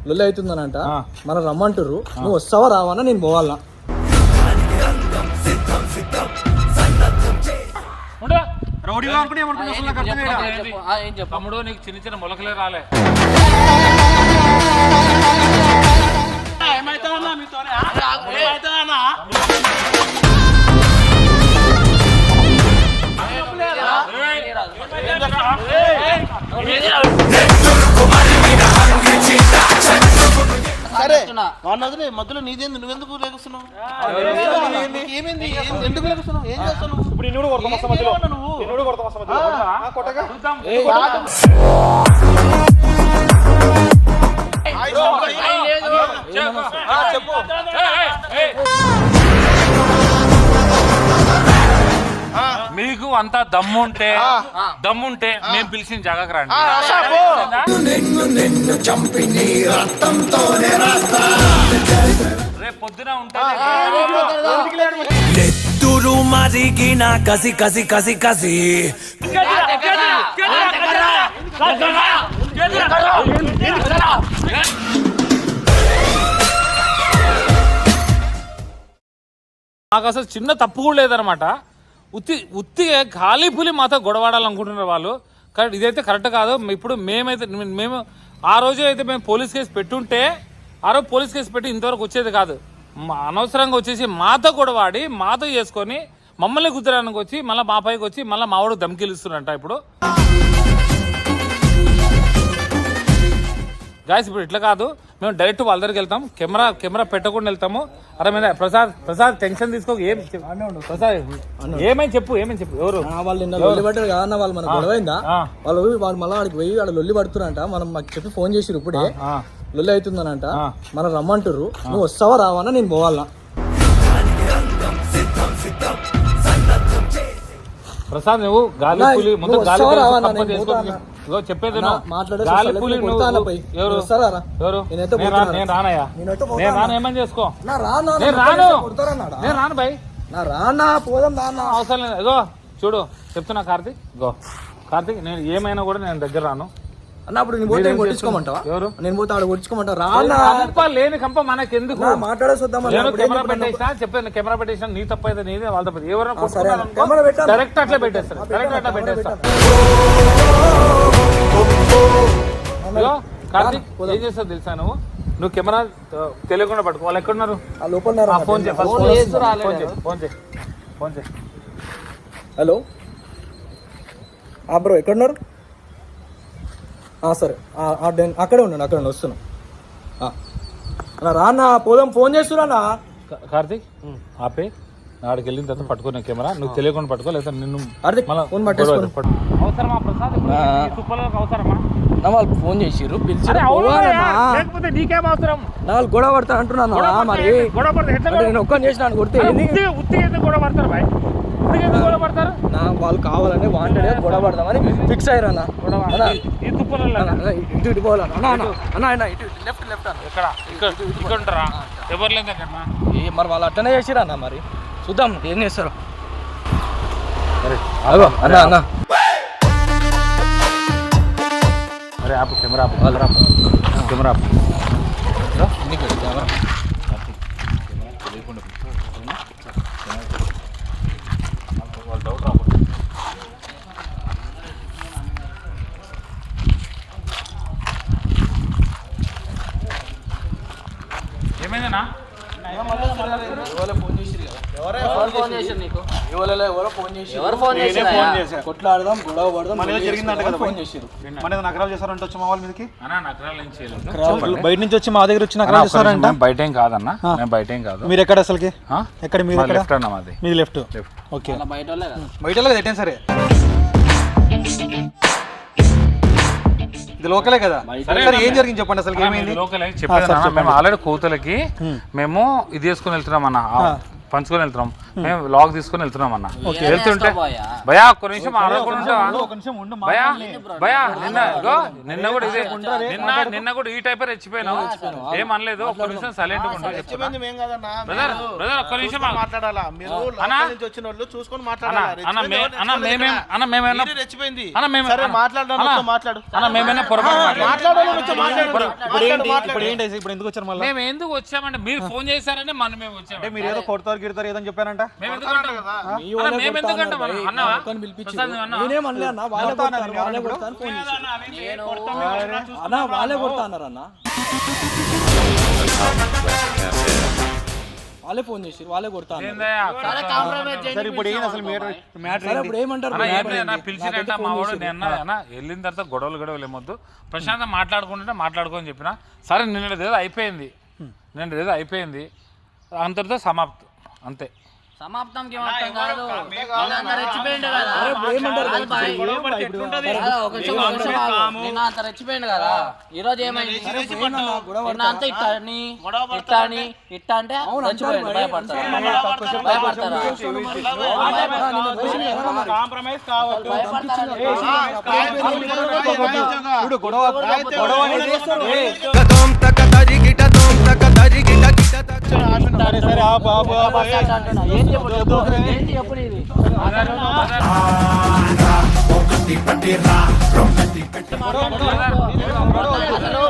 లొల్లి అవుతుందనంట మనం రమ్మంటుర్రు, నువ్వు వస్తావా రావన్నా నేను పోవాలనా? తమ్ముడు నీకు చిన్న చిన్న మొలకలే రాలే. సరే మధ్యలో నీదేంది, నువ్వెందుకు లేకుస్తున్నావు? ఏమైంది, ఎందుకు లేకుస్తున్నావు? ఏం చేస్తున్నావు? ఇప్పుడు నువ్వు మీకు అంతా దమ్ముంటే మేము పిలిచిన జాగాకి రండి. రేపు పొద్దున నెత్తురు మరిగిన కసి కసి కసి కసి మాకు అసలు చిన్న తప్పు కూడా లేదనమాట. ఉత్తిగా ఖాళీ పులి మాతో గొడవాడాలనుకుంటున్నారు వాళ్ళు. కానీ ఇదైతే కరెక్ట్ కాదు. ఇప్పుడు మేము ఆ రోజు అయితే మేము పోలీస్ కేసు పెట్టుంటే ఆ రోజు పోలీస్ కేసు పెట్టి ఇంతవరకు వచ్చేది కాదు. అనవసరంగా వచ్చేసి మాతో గొడవాడి మాతో చేసుకొని మమ్మల్ని గుద్దడానికి వచ్చి మళ్ళీ మా పైకి వచ్చి మళ్ళీ మా వాడు ధమ్కిలుస్తున్నట్ట. ఇప్పుడు గాయస్ ఇప్పుడు ఇట్లా కాదు, మేము డైరెక్ట్ వాళ్ళ దగ్గరికి వెళ్తాం. కెమెరా పెట్టకుండా వెళ్తాము. అరే మీద ప్రసాద్ టెన్షన్ తీసుకో. ప్రసాద్ ఏమని చెప్పు ఎవరు వాళ్ళు నిన్న లొల్లి పడ్డారు కదా అన్న, వాళ్ళు మనకు గొడవైందా, వాళ్ళు మళ్ళీ వాడికి పోయి వాడు లొల్లి పడుతున్నంట. మనం మాకు చెప్పి ఫోన్ చేసిరు ఇప్పుడే లొల్లి అవుతుందనంట, మనం రమ్మంటుర్రు, నువ్వు వస్తావా రావన్నా నేను పోవాలనా? ప్రసాద్ నువ్వు గాలి పులి ముందు గాలి చెప్పేది గాలి పులి నేను రానయ్యా, నేను రాను. ఏమని చేసుకో, నేను రాను భయ్, అవసరం లేదు. ఇగో చూడు చెప్తున్నా కార్తీక్, నేను ఏమైనా కూడా నేను దగ్గర రాను అన్నప్పుడు నేను పోతే కొట్టించుకోమంటావా? ఎవరు నేను పోతే ఆడ కొట్టించుకోమంటావా? లేని కంప మనకెందుకు? మాట్లాడేసొద్దాం. కెమెరా పెట్టేసా చెప్పాను, కెమెరా పెట్టేసాను. నీ తప్పైతే నీదే, వాళ్ళ తప్ప ఎవరైనా డైరెక్ట్ అట్లా పెట్టేస్తారు. కార్తీక్ ఏం చేస్తావు తెలుసా, నువ్వు కెమెరా తెలియకుండా పట్టుకో. వాళ్ళు ఎక్కడున్నారు? ఫోన్ చేయి. హలో బ్రో ఎక్కడున్నారు? సరే అక్కడే ఉండండి, వస్తున్నా. రానా పోదాం, ఫోన్ చేస్తున్నా. కార్తీక్ ఆపే, ఆడికి వెళ్ళిన తర్వాత పట్టుకునే కెమెరా నువ్వు తెలియకుండా పట్టుకో, లేదా నిన్ను అవసరమా ప్రసాద్? అవసరమా? వాళ్ళు ఫోన్ చేసిర్రు, పిలిచారు, నీకేం అవసరం? వాళ్ళు గొడవ పడతా అంటున్నాను. మరి నేను ఒక్కని చేసిన కొడితే గొడవ పడతారు బాయ్, గొడవ పడతారు. వాళ్ళు కావాలని వాంటెడ్ గొడవ పడదామని ఫిక్స్ అయ్యారు అన్న. ఇటు పోవాలన్నా, లెఫ్ట్ ఇక్కడ ఉంటారా? ఎవరు లేదు మరి వాళ్ళు అట్లనే చేసిరా అన్న. మరి చూద్దాం ఏం చేస్తారు. అన్న అరే ఆపు, కెమెరా వాళ్ళు డౌట్ రాకూడదు. ఏమైందన్నా? కొట్లాడదాం, గొడవ పడదాం నగరాలు చేస్తారంటే వచ్చి మా వాళ్ళ మీదకి నగరాలు ఏం చేయలేదు. బయట నుంచి వచ్చి మా దగ్గర వచ్చి నగరాలు చేస్తారంట. బయట ఏం కాదన్నా, మేము బయట ఏం కాదు. మీరు ఎక్కడ అసలుకి? ఎక్కడ మీరు? లెఫ్ట్ అన్న మాది. మీది లెఫ్ట్. ఓకే, బయట ఎట్టేం సరే, ఇది లోకలే కదా. ఏం జరిగింది చెప్పండి అసలు, ఏమైంది? లోకలే చెప్పేది. మేము ఆల్రెడీ కోతలకి మేము ఇది చేసుకుని వెళ్తున్నాం అన్న. పంచుకొని వెళ్తున్నాం, మేము లాగ్ తీసుకొని వెళ్తున్నాం అన్న. వెళ్తుంటే భయా ఒక్క నిమిషం ఆడకుండా ఉంటావా భయా భయా నిన్న కూడా ఇదే నిన్న కూడా ఈ టైప్ రెచ్చిపోయినావు, ఏమనలేదు. ఒక్క నిమిషం సైలెంట్ గా బ్రదర్ ఒక్క నిమిషం మాట్లాడాలా మీరు నుంచి వచ్చిన వాళ్ళు చూసుకొని మాట్లాడాలి. మేము ఎందుకు వచ్చామంటే మీరు ఫోన్ చేశారని మనం మేము వచ్చాము. మీరు ఏదో కొడతారు గిడతారు ఏదని చెప్పారంట. వాళ్ళే ఫోన్ చేసి వాళ్ళే కొడతాను. పిలిచినట్ట మా వాడు నేను వెళ్ళిన తర్వాత గొడవలు ఏమొద్దు, ప్రశాంతం మాట్లాడుకోని చెప్పిన. సరే నిన్నదేదో అయిపోయింది, అంతటితో సమాప్తం అంతే. సమాప్తం రెచ్చిపోయిండు కదా ఈ రోజు ఏమైంది? అంత ఇట్లా అంటే రెచ్చిపోయిండు. భయపడతారా?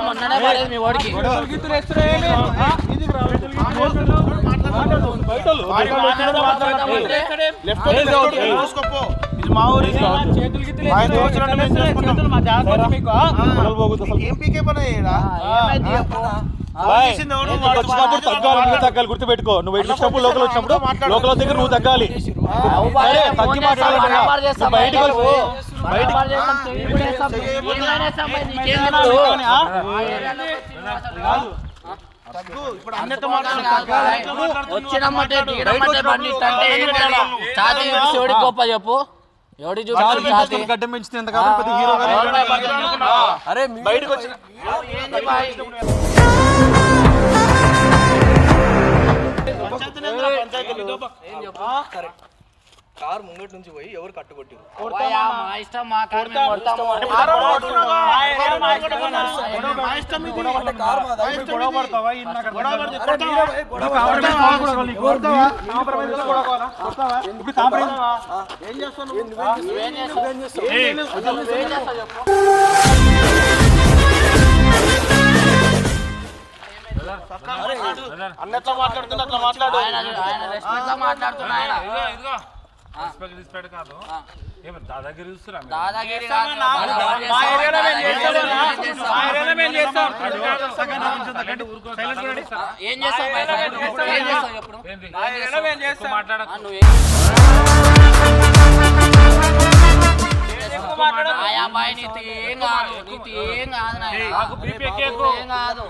మొన్ననే పడేది మీ వాడికి. తగ్గాలి, గుర్తుపెట్టుకో. నువ్వు వచ్చినప్పుడు లోకల్ వచ్చినప్పుడు లోకల్ దగ్గర నువ్వు తగ్గాలి. తగ్గి వచ్చినమ్మంటే బండి ఛాతీ ఎవడి గొప్ప చెప్పు, ఎవడి చూపి గడ్డం పెంచితే ఎంత కాబట్టి హీరో అరే బయటకు వచ్చిన కార్ ముంగటి నుంచి పోయి ఎవరు కట్టుకొట్టారు? మా ఇష్టం, మా కార్ మేము కొడతాము. అన్నట్లా మాట్లాడుతున్నా అట్లా మాట్లాడు. రెస్పెక్ట్ కాదు, దాదాగిరి చూస్తున్నా. దాదాగిరి ఏం చేస్తావు? అబ్బాయి నీతి ఏం కాదు, నీతి ఏం కాదు. మాట్లాడు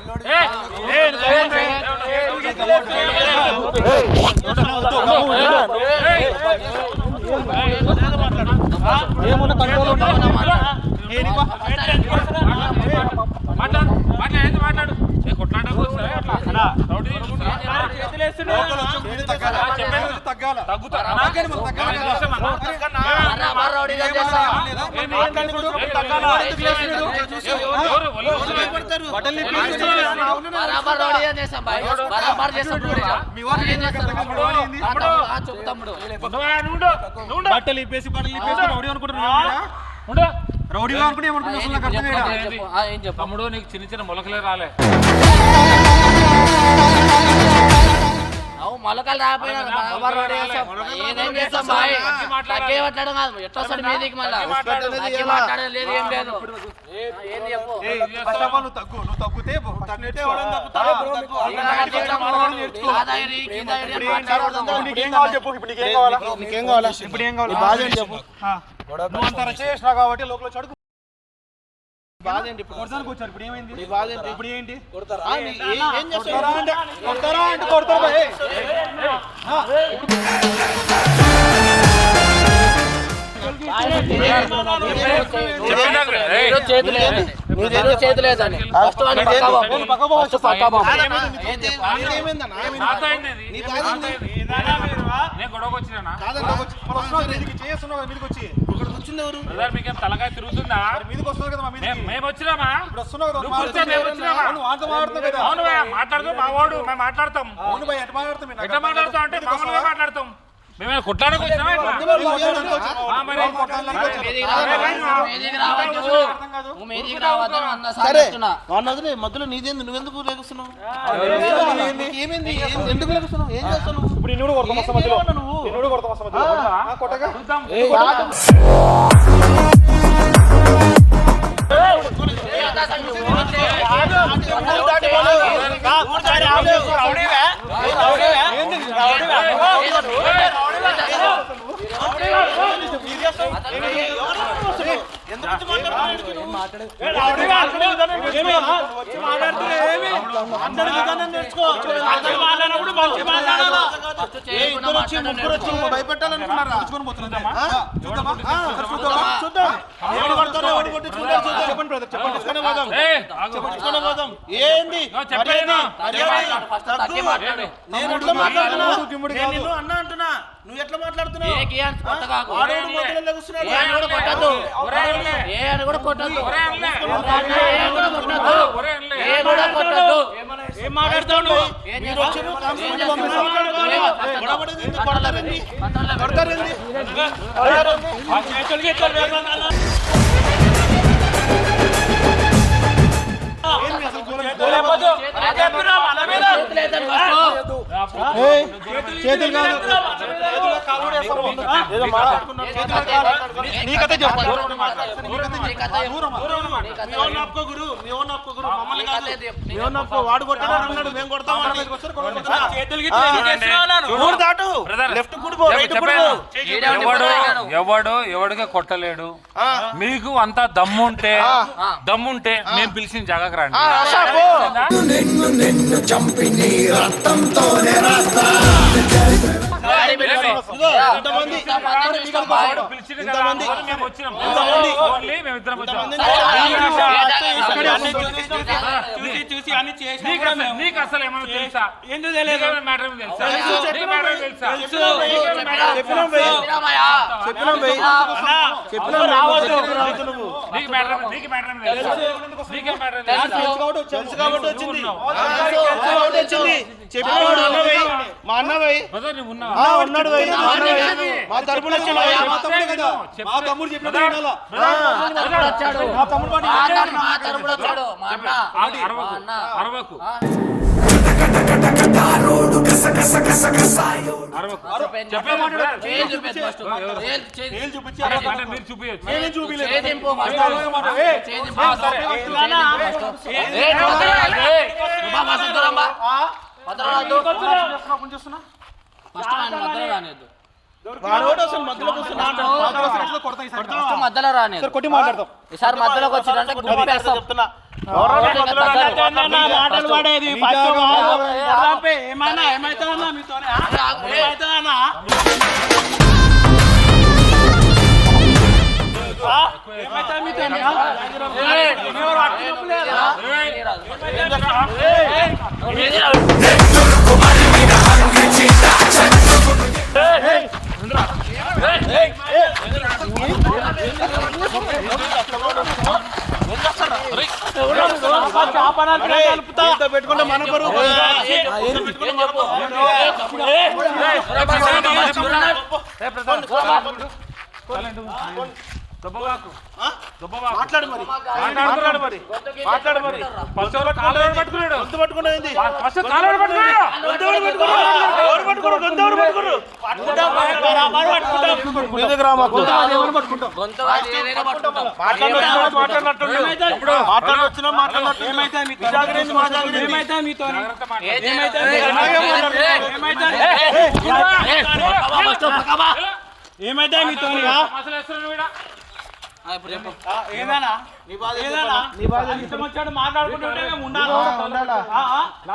బట్టలు ఇప్పేసి రౌడీ అనుకుంటున్నా. రౌడీగా అనుకుంటే ఏమనుకుంటున్నా? తమ్ముడు నీకు చిన్న చిన్న మొలకలే రాలే. మొలకలు రాకపోయినా ఎట్లా వస్తాడు మీదికి? మళ్ళీ మాట్లాడలేదు, ఏం లేదు. కాబట్టి లోపల చడుకు బాధేంటి? కొడతానికి వచ్చారు, ఇప్పుడు ఏమైంది? ఇప్పుడు ఏంటి? కొడతారా అంటే కొడతారు. చేతులు నీదేదో చేతి లేదని ఫస్ట్ వాడిని పక్కా బాబు. ఫస్ట్ పక్కా బాబు. నీదేమైందన్నా? నాతో ఏంది ఇది? నీ బాధ ఏంది? నేను గొడవకు వచ్చినా కాదన్నా, చేస్తున్నావు కదా మీదకి వచ్చి ఇక్కడ కూర్చుంది ఎవరు? బ్రదర్ మీకేం తలకాయ తిరుగుతుందా? మీదకి వస్తున్నావు కదా మా మీదకి మేము వచ్చినామా? ఇప్పుడు వస్తున్నావు కదా నువ్వు కూర్చో, మేము వచ్చినామా? నువ్వు ఆంతో మాట్లాడుతున్నావు కదా. అవును భయ్యా, మాట్లాడదు మా వాడు, మేము మాట్లాడతాం. అవును భయ్, ఎట్లా మాట్లాడుతాం మీరు? ఎట్లా మాట్లాడతాం అంటే మామూలుగా మాట్లాడతాం. మేమే కొట్లాడకు వచ్చినామా ఇట్లా? ఆ, మరి మీదికి రావద్దు. నువ్వు మీదికి రావద్దు అని అన్న సార్ సరే చెప్తున్నా. వాడిని వదిలే, మధ్యలో నీదేంది, నువ్వెందుకు లేకుస్తున్నావు? ఏమైంది? ఎందుకు లేకుస్తున్నావు? ఏం చేస్తావు నువ్వు? ఇప్పుడు నిన్ను కూడా కొడతాం వస్తా మధ్యలో. నువ్వు నిన్ను కూడా కొడతాం వస్తా మధ్యలో. ఆ, కొట్టగా చూద్దాం. భయపెట్టాలనుకున్నారా? ఏయ్, ఆగు. ఏంది? చెప్పలేను. ఫస్ట్ తగ్గి మాట్లాడు. నేను ఎట్లా మాట్లాడుతున్నా? నేను నిన్ను అన్నా అంటున్నా, నువ్వు ఎట్లా మాట్లాడుతున్నావు? ఏ కి అని కొత్త కాకు. వాడేవాడు మధ్యలో లెగుస్తున్నాడు. ఏ అని కూడా కొట్టద్దు. ఒరే అన్లే. ఏ అని కూడా కొట్టద్దు. ఒరే అన్లే. ఏ కూడా కొట్టద్దు. ఒరే అన్లే. ఏ కూడా కొట్టద్దు. ఏం మాట్లాడుతావు నువ్వు? ఏం మీరు వచ్చారు, కాన్స్టేబుల్ చేస్తావు? పంపిస్తాను. గొడవపడేది ఎందుకు? కొడతారేంది? కొడతారేంది? చేతులు నీకైతే చెప్పాలి. వాడు కొట్టాడు అన్నాడు, మేము కొడతాం అన్నాడు. చూడు. దాటు బ్రదర్, లెఫ్ట్ కుడిపో, రైట్ కుడిపో. ఎవడుగా కొట్టలేడు. మీకు అంత దమ్ముంటే మేము పిలిచిన జాగాకి రండి. వాడు పిలిచిండు కదా, అందువల్ల మేము వచ్చినాం. ఓన్లీ మేము ఇద్దరం వచ్చాం. నీకు అసలు ఏమైనా తెలుసా? నీకేమైనా మ్యాటర్ ఏమైనా తెలుసా? నీకు మ్యాటర్ ఏమైనా తెలుసా? చెప్పినాం భయ్. నీకు మ్యాటర్ ఏమైనా తెలుసా? నీకేం మ్యాటర్ ఏమైనా తెలుసా? తెలుసు కాబట్టి వచ్చింది. నువ్వు వచ్చింది. చెప్పినాడు అన్నవై, మా అన్నవై బ్రదర్, నువ్వు ఉన్నావా? ఉన్నాడు భయ్, మా అన్నవై. మా తరపున వచ్చిన భయ్. మా తమ్ముడే కదా. మా తమ్ముడు చెప్పినట్టు వినాలా? వచ్చాడు. మా తమ్ముడు మాట మా తరపున వచ్చాడు. మా అన్న. అరవకు. చెప్పే మాట్లాడు. చేయి చూపించు ఫస్ట్. చేయి ఏం చూపించి అంటే మీరు చూపించచ్చు. నేనేం చూపిలేదు. చేయి దింపు ఫస్ట్. ఏయ్, చేయి దింపు. ఏ నువ్వు ఫస్ట్ దూరంబా. మధ్యలో ఫస్ట్ ఆయన మధ్యలో రానియద్దు. వాడు అసలు మధ్యలో కూర్చున్నాడు. ఫస్ట్ మధ్యలో రానియద్దు. కొట్టి మాట్లాడతాం. ఈసారి మధ్యలోకి వచ్చిందంటే గుంపేస్తాం. చెప్తున్నా మాటలు వాడేది ఏమైనా ఏమైతుందన్నా మీతో పెట్టుకుంటే మన పరువు మాట్లాడు మరి, మాట్లాడు మరి, మాట్లాడు మరి. పట్టుకున్నాడు. గొంతు పట్టుకున్నది. ఫస్ట్ కాలర్ పట్టుకున్నాడు. మాట్లాడొచ్చినా మాట్లాడినట్టు ఏమైతే మీతో ఏదైనా ఇష్టం వచ్చాడు మాట్లాడుకుంటుంటే మేము ఉండాలా?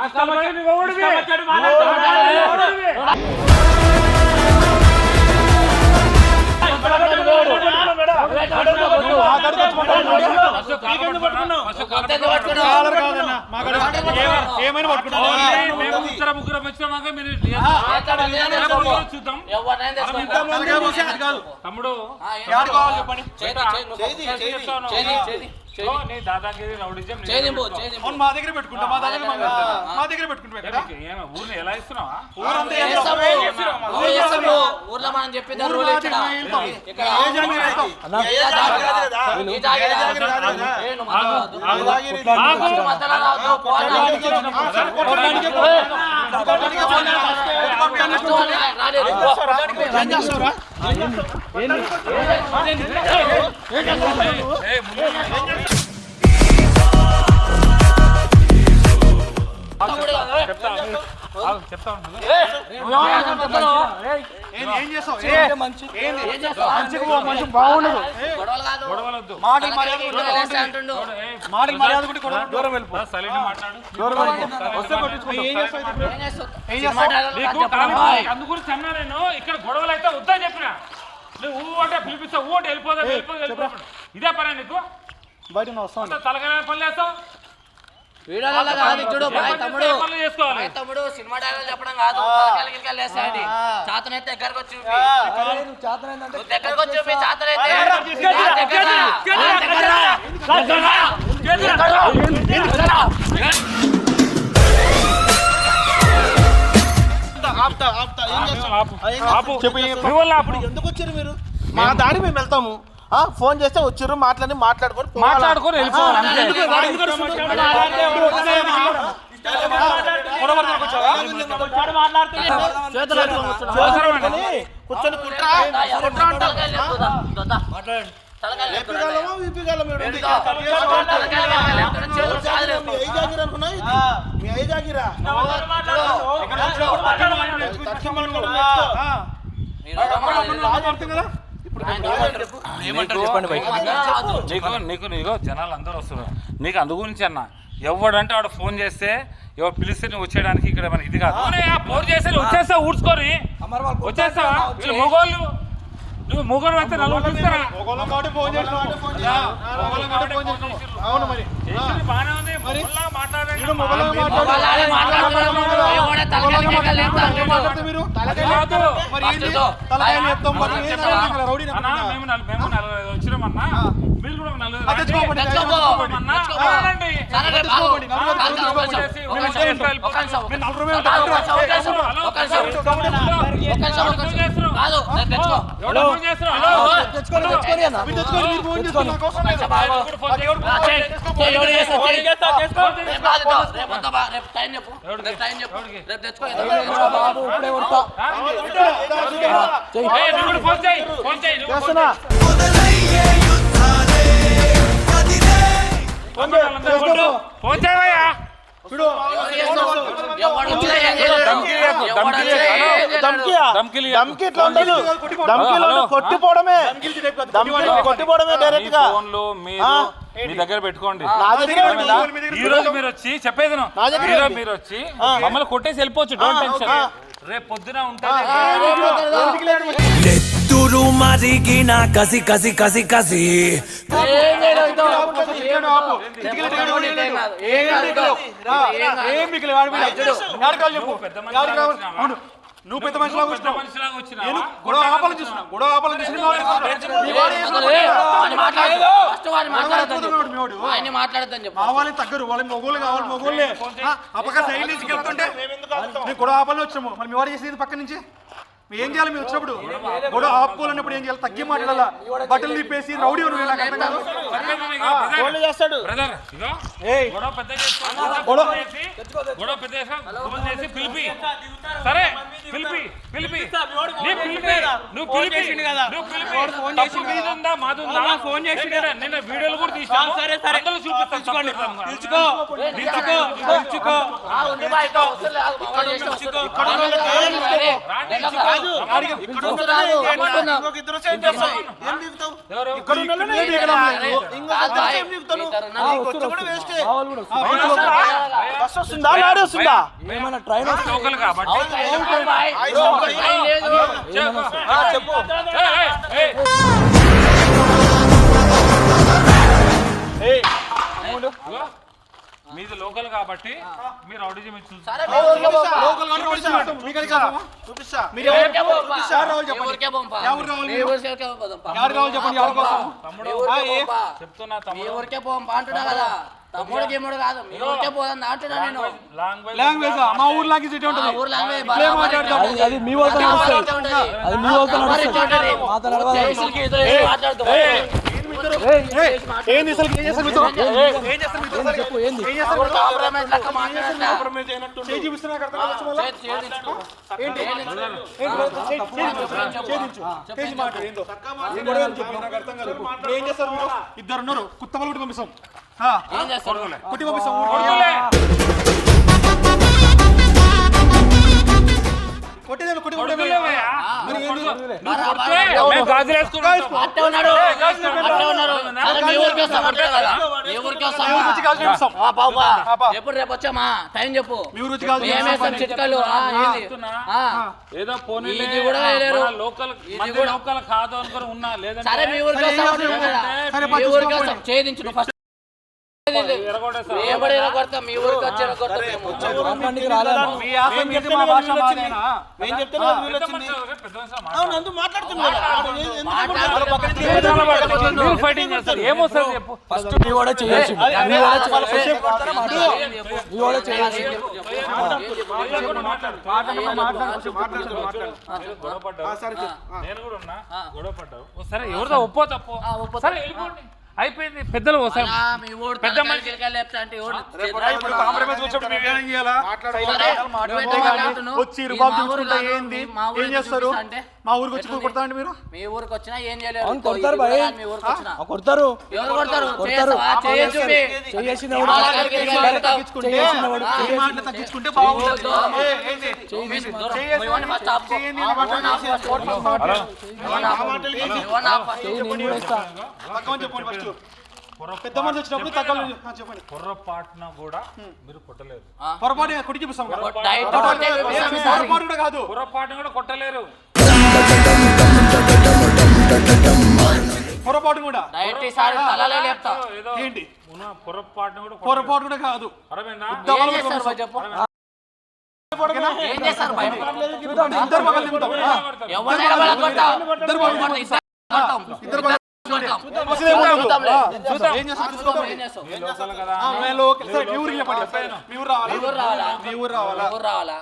ఇష్టం వచ్చాడు మాట్లాడుకుంటుంటే ఏమైనా పట్టుకున్నావు ముగ్గురం వచ్చినాక మీరు చూద్దాం తమ్ముడు దాదాగిరి రౌడిజం మా దగ్గర పెట్టుకుంటా మా దగ్గర పెట్టుకుంటా ఊర్లో ఎలా ఇస్తున్నావా ఊర్లో మనం చెప్పింది ఏం చేస్తావు మంచి బాగుండదు మాటలు మర్యాద దూరం వెళ్ళిపో అందు గురించి అన్నా నేను ఇక్కడ గొడవలు అయితే వద్దని చెప్పిన నువ్వు అంటే పిలిపిస్తా అంటే వెళ్ళిపోదా ఇదే పని నీకు బయట వస్తాను తలకాయ పనులు చేస్తావు వీడియోలలో కాదు చూడు బాయ్ తమ్ముడు పనులు చేసుకోవాలి బాయ్ తమ్ముడు సినిమా డైలాగ్ చెప్పడం కాదు గిలకలు వేస్తాయండి చాతనైతే దగ్గరకు వచ్చి దగ్గరకు వచ్చి చాతనైతే ఎందుకు వచ్చారు మీరు? మా దారి మేము వెళ్తాము. ఫోన్ చేస్తే వచ్చారు మాట్లాడుకొని వెళ్ళిపోవాలి అంతే. కూర్చొని నీకు జనాలు అందరూ వస్తున్నారు నీకు అందు గురించి అన్న ఎవడంటే వాడు ఫోన్ చేస్తే ఎవరు పిలిస్తే నువ్వు వచ్చేయడానికి ఇక్కడ మన ఇది కాదు ఫోన్ చేస్తే వచ్చేస్తావు ఊడ్చుకొని వచ్చేస్తావా మొగోళ్ళు నువ్వు మొగోళ్ళు అయితే నలుగురు పిలుస్తారా బాగానే ఉంది వచ్చినామన్నా మీరు కూడా కొట్టిపోవడమే డైరెక్ట్ గా మీ దగ్గర పెట్టుకోండి. ఈ రోజు మీరు వచ్చి చెప్పేది మీరు వచ్చి మమ్మల్ని కొట్టేసి వెళ్ళిపోవచ్చు. Don't tension. రేపు పొద్దున ఉంటుంది. నెత్తురు మరిగిన కసి కసి కసి కసి నువ్వు పెద్ద మనిషిలాగా వచ్చినావు. నేను గొడవ ఆపాలని చూస్తున్నా. మాట్లాడద్దని చెప్పి వాళ్ళని తగ్గరు. వాళ్ళని మొగోళ్ళు కావాలి. మొగోళ్ళే అప్పక సైడ్ నుంచి వెళ్తుంటే మేము గొడవ ఆపాలని వచ్చాము. మరి మీ వాడు చేసేది పక్క నుంచి ఏం చేయాలి? మేము వచ్చినప్పుడు గొడవ ఆపుకోవాలన్నప్పుడు ఏం చేయాలి? తగ్గి మాట్లాడాల. బట్టలు నిప్పేసి రౌడీ చేస్తాడు. పిలిపి సరే పిలిపి పిలిపి ఫోన్ చేసి నిన్న వీడియోలు కూడా తీసాను. సరే సరే చూపిస్తాను. వస్తుందా లారీ వస్తుందా? చెప్పు మీది లోకల్ కాబట్టి మీరు రౌడీజం సరే మీ ఊరికే పోంపా. చూపిస్తా మీ ఊరికే పోంపా. చెప్పండి. మీ ఊరికే పోంపా. ఎవరు కావాలి మీ ఊరికే పోదాంపా. ఎవరు కావాలి చెప్పండి ఎవరి కోసం తమ్ముడు మీ ఊరికే పోంపా. చెప్తున్నా మీ తమ్ముడు ఊరికే పోంపా అంటున్నా కదా. తమ్ముడు గిమ్ముడు కాదు, మీ ఊరికే పోదాం అంటున్నా నేను. లాంగ్వేజ్ మా ఊరు లాంగ్వేజ్ ఇటే ఆ ఉంటుంది ఊరు లాంగ్వేజ్ ఇట్లే మాట్లాడతాం. అది మీ వాళ్ళతో నడుస్తుంది. అది మీ వాళ్ళతో నడుస్తుంది. మాతో నడవాలి. జైసులకి ఎదురు మాట్లాడుతూ ఏంది అసలు ఏం చేస్తారు మీతో? ఏం చేస్తారు మీతో? ఏంది చెప్పు ఏంది? ఏం చేస్తారు మీతో? కాంప్రమైజ్ లెక్క మాట్లాడతా. చేయి చూపిస్తున్నా నాకు అర్థం కాదు మళ్ళా. ఏంటి? చేయి మాట్లాడు ఏందో. ఏం గొడవ అని చెప్పు నాకు అర్థం కాదు. ఏం చేస్తారు మీరు? ఇద్దరు ఉన్నారు కుత్తమలు కొట్టి పంపిస్తాం. ఏం చేస్తారు? కొట్టి పంపిస్తాం. కొట్టేదేమో కొట్టి అట్టే ఉన్నారు. అట్టే ఉన్నారు. అరే మీ ఊరికి వస్తాం అంటున్నా కదా. మీ ఊరికి వస్తాం. ఎప్పుడు రేపు వచ్చామా? టైం చెప్పు. మీ ఊరు వచ్చి కాదు ఏమేస్తాం చిట్కాలు? ఏదో పోనీ ఇది కూడా వేయలేరు. లోకల్ లోకల్ కాదు అనుకుని ఉన్నా లేదంటే సరే మీ ఊరికి వస్తాం అంటున్నా కదా. మీ ఊరికి వస్తాం. చేయించు నువ్వు ఫస్ట్. ఏబడి కొడతాం. మీ ఊరికి వచ్చి కొడతాం. మాట్లాడడానికి రాలేదు. మీ యాస మీది మా భాష మాదేనా? నేను చెప్తాను వీళ్ళు వచ్చింది అవును అందుకు మాట్లాడుతున్నారు మీరు ఫైటింగ్ చేస్తారు ఏమొస్తుంది చెప్పు ఫస్ట్ మీ వాడే చేయొచ్చు. మీ వాడే చేయొచ్చు. మీ వాడే చేయొచ్చు. నేను కూడా ఉన్నా గొడవ పడ్డావు సరే ఎవరిదో ఒప్పో తప్పో సరే వెళ్ళిపోండి అయిపోయింది పెద్దలు ఒకసారి మీ ఊరు పెద్ద మనిషి అంటే ఇప్పుడు కాంప్రమైజ్ వచ్చినప్పుడు మేము ఏం చేయాలా? వచ్చి రుబాబు చూసుకుంటా ఏంది ఏం చేస్తారు? మా ఊరికి వచ్చి కొడతారండి మీరు? మీ ఊరికి వచ్చినా ఏం చేయలేదు. అవును కొడతారు భయ్. మీ ఊరికి వచ్చినా కొడతారు. ఎవరు కొడతారు? కొడతారు. చేసినవాడు చేసినవాడు ఈ మాటలు తగ్గించుకుంటే బాగుంటుంది. చెప్పండి ఫస్ట్ పెద్ద మనిషి వచ్చినప్పుడు తగ్గలేదు చెప్పండి. పొర్రపాటున కూడా మీరు కొట్టలేరు పొరపాటు కొట్టి చూపిస్తాం కదా. డైరెక్ట్ పొరపాటు కూడా కాదు పొరపాటున కూడా కొట్టలేరు పొరపాటు కూడా ఈసారి తలలే లేపుతా. ఏదో ఏంటి పొరపాటున కూడా పొరపాటు కూడా కాదు. అర్థమైందా? ఏం చేస్తారు బాయ్ చెప్పు. ఏం చేస్తారు బాయ్? ఇద్దరు పక్కన తింటాం. ఎవరైనా వాళ్ళకి కొడతాం. కొడతాం. ఇద్దరు పక్కన చూద్దాంలే. ఏం చేస్తారు? ఏం చేస్తావు? లోకల్ కదా సరే మీ ఊరికి చెప్పండి. మీ ఊరు రావాలా? ఊరు రావాలా? మీ ఊరు రావాలా? ఊరు రావాలా?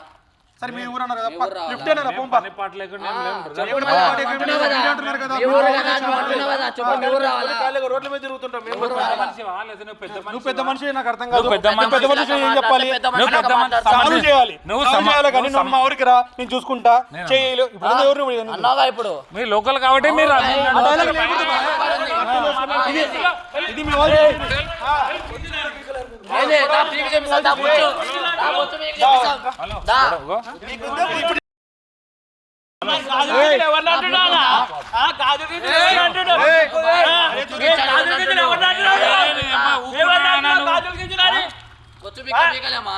సరే మీ ఊరు అన్నారు కదా ఊరు రావాలా? లిఫ్ట్ అయినా పంపా పని పాట లేకుండా ఏం లేవు brother. ఎవడు పని పాట ఎక్కడ అంటున్నారు కదా. మీ ఊరు కదా నువ్వు అంటున్నావు కదా. చెప్పు మీ ఊరు రావాలా? రోడ్ల మీద తిరుగుతుంటాం మేము మనిషివా? లేదా నువ్వు పెద్ద నువ్వు మనిషివా? పెద్ద మనిషి నాకు అర్థం కాదు. నువ్వు పెద్ద మనిషి. పెద్ద మనిషి ఏం చెప్పాలి? నువ్వు పెద్ద మనిషి. సాల్వ్ చేయాలి. నువ్వు సాల్వ్ చేయాలి కానీ నువ్వు మా ఊరికి రా నేను చూసుకుంటా చేయలు. ఇప్పుడు ఎవరు అన్నావుగా ఇప్పుడు. మీ లోకల్ కాబట్టి మీరు ఇది మీ వాళ్ళు ఏంది? దా పీకి చేపిస్తా. దా బుచ్చు. దా బుచ్చు పీకి చేపిస్తా. దా. బొచ్చు పీకి పీకలేమా?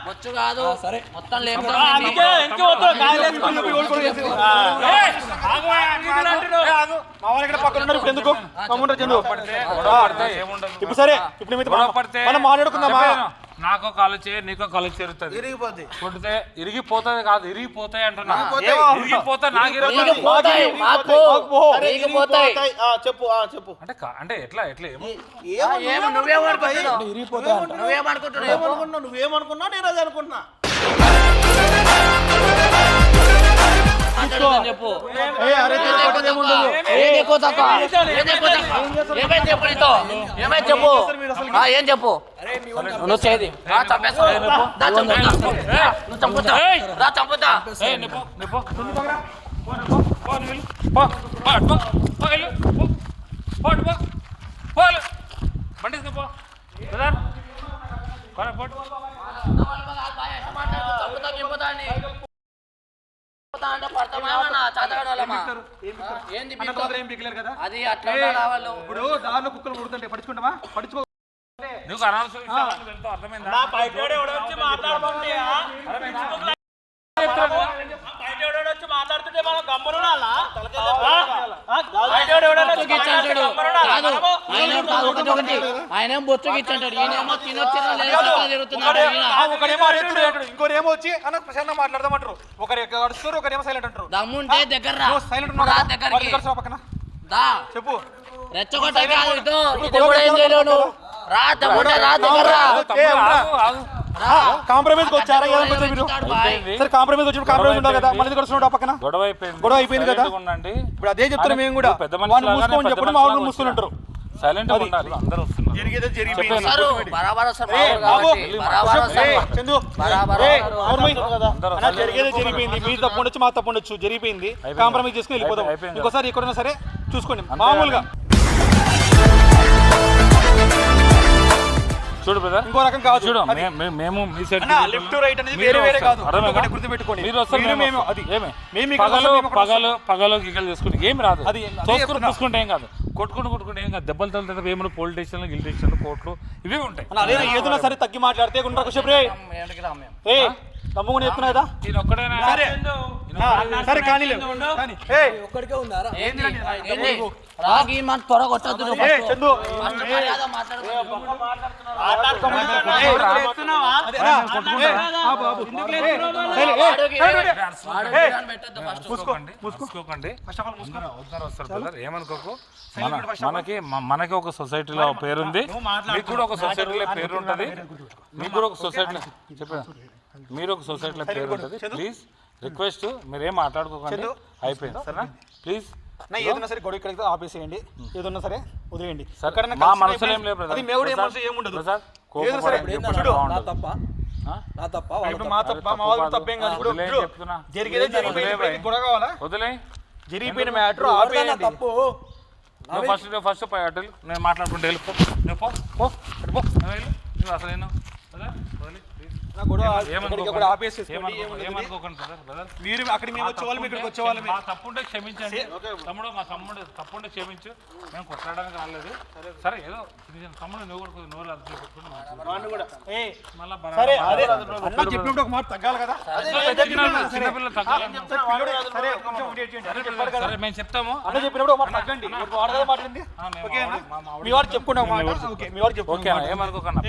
బొచ్చు కాదు మొత్తం లేపుతాం. మా వాళ్ళు ఇక్కడ పక్కన ఉన్నారు. ఇప్పుడు ఎందుకు కమ్ముంటారు చందు? ఇప్పుడు సరే ఇప్పుడు మీతో మనం మాట్లాడుకుందామా? నాకో కాలు చేయి నీకో కాలు చేరుతుంది తిరిగిపోద్ది కొడితే ఇరిగిపోతుంది కాదు ఇరిగిపోతాయి అంటున్నా ఇరిగిపోతే పోతాయి మాకు పోతాయి. చెప్పు చెప్పు అంటే అంటే ఎట్లా ఎట్లా ఏమో ఏమి నువ్వేమనుకుంటున్నావు? ఇరిగిపోతా అంట. నువ్వేమనుకుంటున్నావు? నువ్వేమనుకున్నా నేను అది అనుకుంటున్నా. చెప్పు. ఏ అరే ఏం ఎక్కువ తక్కువ? ఏమైంది చెప్పు నీతో? ఏమైంది చెప్పు? ఏం చెప్పు? నువ్వు చేది చంపేస్తా. నువ్వు చంపుతా. రా చంపుతా. ఏంది అది అట్లా రావాలి. ఇప్పుడు దారిలో కుక్కలు కొడుతుంటే పడుచుకుంటావా? పడుచుకో. నువ్వు అనవసరం వెళ్తావు అర్థమైందా మాట్లాడుతుంటే ఆయన బొచ్చుకి ఇచ్చంటాడు ఈయనేమో తినొచ్చినా లేదా జరుగుతున్నాడు ఒకరేమో ఇంకోరేమో వచ్చి అన్న ప్రశాంతంగా మాట్లాడదామంటారు. ఒకరు అడుస్తారు, ఒకరేమో సైలెంట్ అంటారు. దమ్ముంటే దగ్గర రా. సైలెంట్ రా దగ్గరికి పక్కన దా చెప్పు. రెచ్చగొట్ట కాదు ఇటు ఇది కూడా ఏం చేయలేవు నువ్వు. రా దమ్ముంటే రా దగ్గర రా. కాంప్రమైజ్ వచ్చారా మీరు? సరే కాంప్రమైజ్ వచ్చి కాంప్రమైజ్ ఉండాలి కదా, మళ్ళీ కడుస్తున్నాడు ఆ పక్కన. గొడవ అయిపోయింది కదా. ఇప్పుడు అదే చెప్తారు మేము కూడా. వాళ్ళు మూసుకోని చెప్పడం మా వాళ్ళు మూసుకుని ఉంటారు. సైలెంట్ ఉండాలి. అందరూ వస్తున్నారు. జరిగేది జరిగిపోయింది. జరిగేది జరిగిపోయింది. మీ తప్పు ఉండొచ్చు, మా తప్పు ఉండొచ్చు. జరిగిపోయింది, కాంప్రమైజ్ చేసుకుని వెళ్ళిపోతాం. ఇంకోసారి ఎక్కడైనా సరే చూసుకోండి మామూలుగా. చూడు బ్రదర్, ఇంకో రకం కాదు. చూడు మేము మీ సైడ్ లెఫ్ట్ రైట్ అనేది వేరే వేరే కాదు. ఒకటి గుర్తుపెట్టుకోండి. మీరు వస్తారు, మేము అది మేము పగలు గిగలు చేసుకుని ఏం రాదు. అది తోసుకుని చూసుకుంటే ఏం కాదు, కొట్టుకుంటే ఏం కాదు. దెబ్బలు తగులుతుంది. ఏమైనా పోలీస్ స్టేషన్లు గిల్ స్టేషన్లు కోర్టులు ఇవే ఉంటాయి. అదే ఏదైనా సరే తగ్గి మాట్లాడితే తమ్ముని చెప్తున్నా కదా. నేను ఒక్కడైనా సరే కానీ ఒక్కడికే ఉన్నారా? రాగి మన త్వర కొట్టద్దు చందు ఏమనుకోకు. మనకి ఒక సొసైటీలో పేరుంది, మీకు కూడా ఒక సొసైటీలో పేరు ఉంటుంది. మీకు కూడా ఒక సొసైటీలో చెప్పా, మీరు ఒక సొసైటీలో పేరు ఉంటుంది. ప్లీజ్ రిక్వెస్ట్, మీరేం మాట్లాడుకోకండి. అయిపోయింది సరేనా? ప్లీజ్ ఏదైనా సరే గొడవ ఇక్కడికి ఆపేసేయండి. ఏదైనా సరే వదిలేయండి. మా మనసులో ఏం లేదు. ఏముండదు. జరిగిపోయిన మ్యాటర్ తప్పు. ఫస్ట్ పోయి అటు నేను మాట్లాడుకుంటే వెళ్ళిపో. నువ్వు పో అసలు మీరు అక్కడికి మేము వచ్చేవాళ్ళం, ఇక్కడికి వచ్చేవాళ్ళం. మా తప్పుంటే క్షమించండి తమ్ముడు, మా తప్పుంటే క్షమించు. మేము కొట్లాడడానికి రాలేదు. సరే ఏదో తమ్ముడు నువ్వు కూడా నోరు అర్థం చెప్పినప్పుడు ఒక మాట తగ్గాలి కదా. చిన్నపిల్లలు తగ్గాలి. సరే మేము చెప్తాము. అన్న చెప్పినప్పుడు ఒక మాట తగ్గండి. మాట్లాడింది మీ వాడు చెప్పుకున్నాం. ఏమనుకోకన్నా.